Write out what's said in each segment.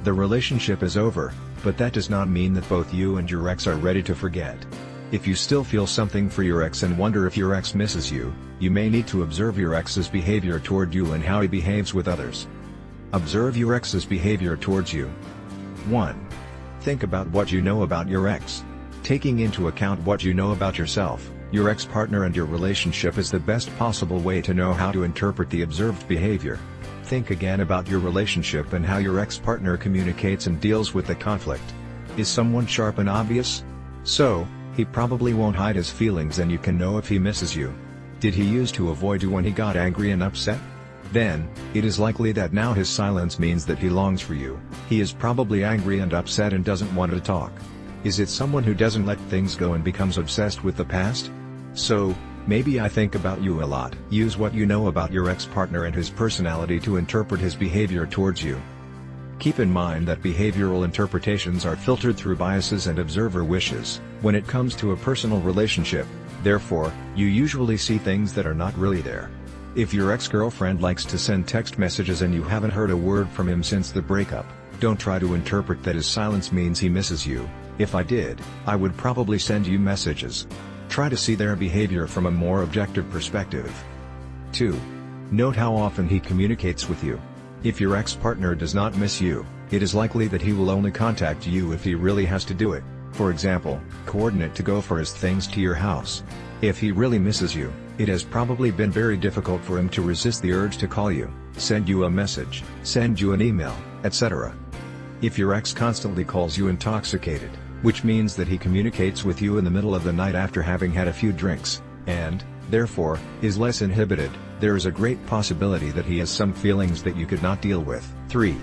The relationship is over, but that does not mean that both you and your ex are ready to forget. If you still feel something for your ex and wonder if your ex misses you, you may need to observe your ex's behavior toward you and how he behaves with others. Observe your ex's behavior towards you. 1. Think about what you know about your ex. Taking into account what you know about yourself, your ex-partner and your relationship is the best possible way to know how to interpret the observed behavior. Think again about your relationship and how your ex-partner communicates and deals with the conflict. Is someone sharp and obvious? So, he probably won't hide his feelings and you can know if he misses you. Did he use to avoid you when he got angry and upset? Then, it is likely that now his silence means that he longs for you. He is probably angry and upset and doesn't want to talk. Is it someone who doesn't let things go and becomes obsessed with the past? So, maybe I think about you a lot. Use what you know about your ex-partner and his personality to interpret his behavior towards you. Keep in mind that behavioral interpretations are filtered through biases and observer wishes. When it comes to a personal relationship, therefore, you usually see things that are not really there. If your ex-girlfriend likes to send text messages and you haven't heard a word from him since the breakup, don't try to interpret that his silence means he misses you. If I did, I would probably send you messages. Try to see their behavior from a more objective perspective. 2. Note how often he communicates with you. If your ex-partner does not miss you, it is likely that he will only contact you if he really has to do it. For example, coordinate to go for his things to your house. If he really misses you, it has probably been very difficult for him to resist the urge to call you, send you a message, send you an email, etc. If your ex constantly calls you intoxicated, which means that he communicates with you in the middle of the night after having had a few drinks, and, therefore, is less inhibited, there is a great possibility that he has some feelings that you could not deal with. 3.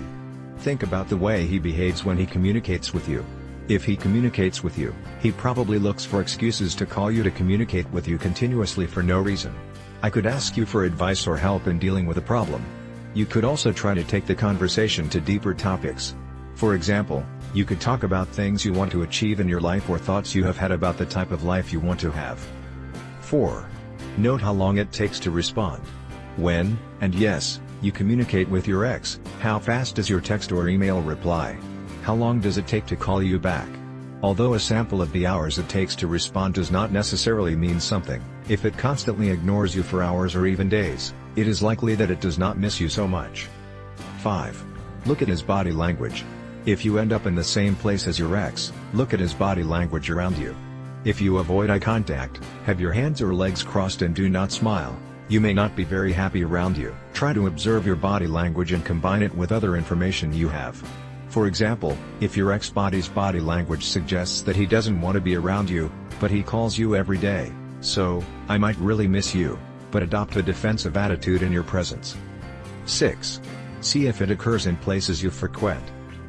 Think about the way he behaves when he communicates with you. If he communicates with you, he probably looks for excuses to call you to communicate with you continuously for no reason. I could ask you for advice or help in dealing with a problem. You could also try to take the conversation to deeper topics. For example, you could talk about things you want to achieve in your life or thoughts you have had about the type of life you want to have. 4. Note how long it takes to respond. When, and yes, you communicate with your ex, how fast does your text or email reply? How long does it take to call you back? Although a sample of the hours it takes to respond does not necessarily mean something, if it constantly ignores you for hours or even days, it is likely that it does not miss you so much. 5. Look at his body language. If you end up in the same place as your ex, look at his body language around you. If you avoid eye contact, have your hands or legs crossed and do not smile, you may not be very happy around you. Try to observe your body language and combine it with other information you have. For example, if your ex-body's body language suggests that he doesn't want to be around you, but he calls you every day, so, I might really miss you, but adopt a defensive attitude in your presence. 6. See if it occurs in places you frequent.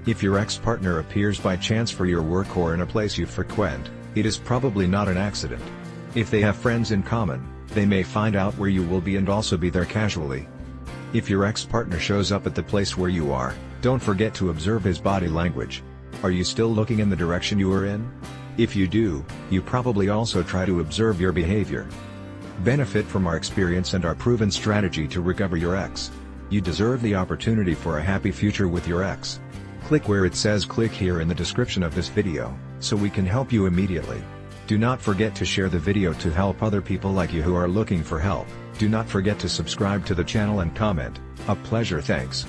If your ex-partner appears by chance for your work or in a place you frequent, it is probably not an accident. If they have friends in common, they may find out where you will be and also be there casually. If your ex-partner shows up at the place where you are, don't forget to observe his body language. Are you still looking in the direction you are in? If you do, you probably also try to observe your behavior. Benefit from our experience and our proven strategy to recover your ex. You deserve the opportunity for a happy future with your ex. Click where it says click here in the description of this video, so we can help you immediately. Do not forget to share the video to help other people like you who are looking for help. Do not forget to subscribe to the channel and comment. A pleasure. Thanks.